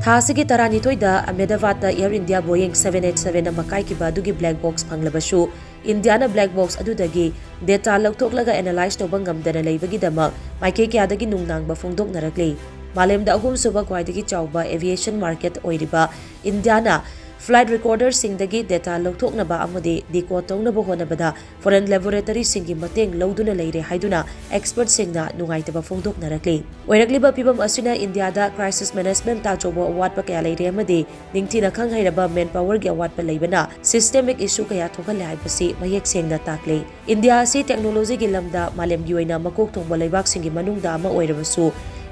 ꯊꯥꯁꯤꯒꯤ ꯇꯔꯥꯅꯤꯊꯣꯏꯗ ꯑꯍꯃꯦꯗꯥꯕꯥꯗꯇ air India ꯕꯣꯏꯡ 787 ꯑꯃ ꯀꯥꯏꯈꯤꯕ ꯑꯗꯨꯒꯤ black box ꯐꯪꯂꯕꯁꯨ ꯏꯟꯗꯤꯌꯥꯅ black box ꯑꯗꯨꯗꯒꯤ ꯗꯦꯇꯥ ꯂꯧꯊꯣꯛꯂꯒ ꯑꯦꯅꯥꯂꯥꯏꯖ ꯇꯧꯕ ꯉꯝꯗꯅ ꯂꯩꯕꯒꯤꯗꯃꯛ ꯃꯥꯏꯀꯩ ꯀꯌꯥꯗꯒꯤ ꯅꯨꯡꯅꯥꯡꯕ ꯐꯣꯡꯗꯣꯛꯅꯔꯛꯂꯤ꯫ ꯃꯥꯂꯦꯝꯗ ꯑꯍꯨꯝꯁꯨꯕ ꯈ꯭ꯋꯥꯏꯗꯒꯤ ꯆꯥꯎꯕ ꯑꯦꯚꯤꯌꯦꯁꯟ ꯃꯥꯔꯀꯦꯠ ꯑꯣꯏꯔꯤꯕ ꯏꯟꯗꯤꯌꯥꯅ ꯐ꯭ꯂꯥꯏꯠ ꯔꯦꯀꯣꯔꯗꯔꯁꯤꯡꯗꯒꯤ ꯗꯦꯇꯥ ꯂꯧꯊꯣꯛꯅꯕ ꯑꯃꯗꯤ ꯗꯤꯀꯣꯗ ꯇꯧꯅꯕ ꯍꯣꯠꯅꯕꯗ ꯐꯣꯔꯦꯟ ꯂꯦꯕꯣꯔꯦꯇꯔꯤꯁꯤꯡꯒꯤ ꯃꯇꯦꯡ ꯂꯧꯗꯨꯅ ꯂꯩꯔꯦ ꯍꯥꯏꯗꯨꯅ ꯑꯦꯛꯁꯄꯔꯠꯁꯤꯡꯅ ꯅꯨꯡꯉꯥꯏꯇꯕ ꯐꯣꯡꯗꯣꯛꯅꯔꯛꯂꯤ꯫ ꯑꯣꯏꯔꯛꯂꯤꯕ ꯐꯤꯚꯝ ꯑꯁꯤꯅ ꯏꯟꯗꯤꯌꯥꯗ ꯀ꯭ꯔꯥꯏꯁꯤꯁ ꯃꯦꯅꯦꯖꯃꯦꯟꯇ ꯑꯆꯧꯕ ꯑꯋꯥꯠꯄ ꯀꯌꯥ ꯂꯩꯔꯦ ꯑꯃꯗꯤ ꯅꯤꯡꯊꯤꯅ ꯈꯪ-ꯍꯩꯔꯕ ꯃꯦꯟ ꯄꯥꯋꯔꯒꯤ ꯑꯋꯥꯠꯄ ꯂꯩꯕꯅ ꯁꯤꯁꯇꯦꯃꯤꯛ ꯏꯁꯨ ꯀꯌꯥ ꯊꯣꯛꯍꯜꯂꯦ ꯍꯥꯏꯕꯁꯤ ꯃꯌꯦꯛ ꯁꯦꯡꯅ ꯇꯥꯛꯂꯤ꯫ ꯏꯟꯗꯤꯌꯥ ꯑꯁꯤ ꯇꯦꯛꯅꯣꯂꯣꯖꯤꯒꯤ ꯂꯝꯗ ꯃꯥꯂꯦꯝꯒꯤ ꯑꯣꯏꯅ ꯃꯀꯣꯛ ꯊꯣꯡꯕ ꯂꯩꯕꯥꯛꯁꯤꯡꯒꯤ ꯃꯅꯨꯡꯗ ꯑꯃ ꯑꯣꯏꯔꯕꯁꯨ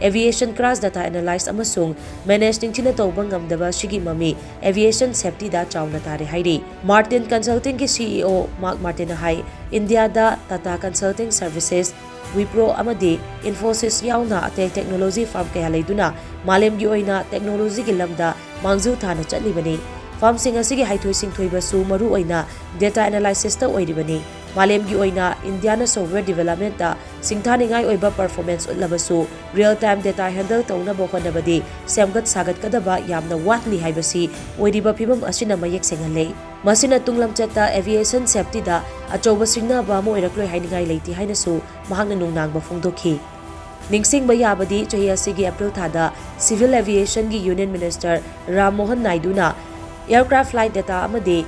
ꯑꯦꯚꯤꯌꯦꯁꯟ ꯀ꯭ꯔꯥꯁ ꯗꯥꯇꯥ ꯑꯦꯅꯥꯂꯥꯏꯖ ꯑꯃꯁꯨꯡ ꯃꯦꯅꯦꯖ ꯅꯤꯡꯊꯤꯅ ꯇꯧꯕ ꯉꯝꯗꯕ ꯑꯁꯤꯒꯤ ꯃꯃꯤ ꯑꯦꯚꯤꯌꯦꯁꯟ ꯁꯦꯐꯇꯤꯗ ꯆꯥꯎꯅ ꯇꯥꯔꯦ ꯍꯥꯏꯔꯤ꯫ ꯃꯥꯔꯇꯤꯟ ꯀꯟꯁꯜꯇꯤꯡꯒꯤ CEO ꯃꯥꯔꯛ ꯃꯥꯔꯇꯤꯟꯅ ꯍꯥꯏ ꯏꯟꯗꯤꯌꯥꯗ ꯇꯥꯇꯥ ꯀꯟꯁꯜꯇꯤꯡ ꯁꯔꯚꯤꯁꯦꯁ, ꯋꯤꯄ꯭ꯔꯣ ꯑꯃꯗꯤ ꯏꯟꯐꯣꯁꯤꯁ ꯌꯥꯎꯅ ꯑꯇꯩ ꯇꯦꯛꯅꯣꯂꯣꯖꯤ ꯐꯥꯔꯝ ꯀꯌꯥ ꯂꯩꯗꯨꯅ ꯃꯥꯂꯦꯝꯒꯤ ꯑꯣꯏꯅ ꯇꯦꯛꯅꯣꯂꯣꯖꯤꯒꯤ ꯂꯝꯗ ꯃꯥꯡꯖꯤꯜ ꯊꯥꯅ ꯆꯠꯂꯤꯕꯅꯤ꯫ ꯐꯥꯔꯝꯁꯤꯡ ꯑꯁꯤꯒꯤ ꯍꯩꯊꯣꯏ-ꯁꯤꯡꯊꯣꯏꯕꯁꯨ ꯃꯔꯨꯑꯣꯏꯅ ꯗꯦꯇꯥ ꯑꯦꯅꯥꯂꯥꯏꯁꯤꯁꯇ ꯑꯣꯏꯔꯤꯕꯅꯤ꯫ ꯃꯥꯂꯦꯝꯒꯤ ꯑꯣꯏꯅ ꯏꯟꯗꯤꯌꯥꯅ ꯁꯣꯐꯋꯦꯌꯔ ꯗꯤꯚꯦꯂꯞꯃꯦꯟꯇ ꯁꯤꯡꯊꯥꯅꯤꯡꯉꯥꯏ ꯑꯣꯏꯕ ꯄꯔꯐꯣꯔꯃꯦꯟꯁ ꯎꯠꯂꯕꯁꯨ ꯔꯤꯌꯦꯜ ꯇꯥꯏꯝ ꯗꯦꯇꯥ ꯍꯦꯟꯗꯜ ꯇꯧꯅꯕ ꯍꯣꯠꯅꯕꯗꯤ ꯁꯦꯝꯒꯠ ꯁꯥꯒꯠꯀꯗꯕ ꯌꯥꯝꯅ ꯋꯥꯠꯂꯤ ꯍꯥꯏꯕꯁꯤ ꯑꯣꯏꯔꯤꯕ ꯐꯤꯚꯝ ꯑꯁꯤꯅ ꯃꯌꯦꯛ ꯁꯦꯡꯍꯜꯂꯤ꯫ ꯃꯁꯤꯅ ꯇꯨꯡꯂꯝꯆꯠꯇ ꯑꯦꯚꯤꯌꯦꯁꯟ ꯁꯦꯐꯇꯤꯗ ꯑꯆꯧꯕ ꯁꯤꯡꯅꯕ ꯑꯃ ꯑꯣꯏꯔꯛꯂꯣꯏ ꯍꯥꯏꯅꯤꯡꯉꯥꯏ ꯂꯩꯇꯦ ꯍꯥꯏꯅꯁꯨ ꯃꯍꯥꯛꯅ ꯅꯨꯡꯅꯥꯡꯕ ꯐꯣꯡꯗꯣꯛꯈꯤ꯫ ꯅꯤꯡꯁꯤꯡꯕ ꯌꯥꯕꯗꯤ ꯆꯍꯤ ꯑꯁꯤꯒꯤ ꯑꯦꯄ꯭ꯔꯤꯜ ꯊꯥꯗ ꯁꯤꯚꯤꯜ ꯑꯦꯚꯤꯌꯦꯁꯟꯒꯤ ꯌꯨꯅꯤꯌꯟ ꯃꯤꯅꯤꯁꯇꯔ ꯔꯥꯝ ꯃꯣꯍꯟ ꯅꯥꯏꯗꯨꯅ ꯑꯦꯌꯔꯀ꯭ꯔꯥꯐꯠ ꯐ꯭ꯂꯥꯏꯠ ꯗꯦꯇꯥ ꯑꯃꯗꯤ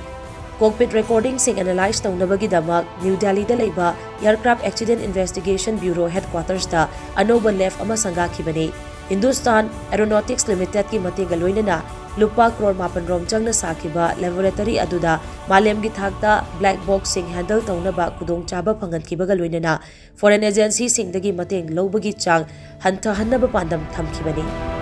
ꯀꯣꯛꯄꯤꯠ ꯔꯦꯀꯣꯔꯗꯤꯡꯁꯤꯡ ꯑꯦꯅꯥꯂꯥꯏꯖ ꯇꯧꯅꯕꯒꯤꯗꯃꯛ ꯅ꯭ꯌꯨ ꯗꯦꯜꯂꯤꯗ ꯂꯩꯕ ꯑꯦꯌꯔꯀ꯭ꯔꯥꯐꯠ ꯑꯦꯛꯁꯤꯗꯦꯟꯠ ꯏꯟꯚꯦꯁꯇꯤꯒꯦꯁꯟ ꯕ꯭ꯌꯨꯔꯣ ꯍꯦꯗꯀ꯭ꯋꯥꯇꯔꯁꯇ ꯑꯅꯧꯕ ꯂꯦꯕ ꯑꯃ ꯁꯪꯒꯥꯈꯤꯕꯅꯤ꯫ ꯍꯤꯟꯗꯨꯁꯇꯥꯟ ꯑꯦꯔꯣꯅꯣꯇꯤꯛꯁ ꯂꯤꯃꯤꯇꯦꯗꯀꯤ ꯃꯇꯦꯡꯒ ꯂꯣꯏꯅꯅ ꯂꯨꯄꯥ ꯀ꯭ꯔꯣꯔ 8 ꯔꯣꯝ ꯆꯪꯅ ꯁꯥꯈꯤꯕ ꯂꯦꯕꯣꯔꯦꯇꯔꯤ ꯑꯗꯨꯗ ꯃꯥꯂꯦꯝꯒꯤ ꯊꯥꯛꯇ ꯕ꯭ꯂꯦꯛ ꯕꯣꯛꯁꯁꯤꯡ ꯍꯦꯟꯗꯜ ꯇꯧꯅꯕ ꯈꯨꯗꯣꯡꯆꯥꯕ ꯐꯪꯍꯟꯈꯤꯕꯒ ꯂꯣꯏꯅꯅ ꯐꯣꯔꯦꯟ ꯑꯦꯖꯦꯟꯁꯤꯁꯤꯡꯗꯒꯤ ꯃꯇꯦꯡ ꯂꯧꯕꯒꯤ ꯆꯥꯡ ꯍꯟꯊꯍꯟꯅꯕ ꯄꯥꯟꯗꯝ ꯊꯝꯈꯤꯕꯅꯤ꯫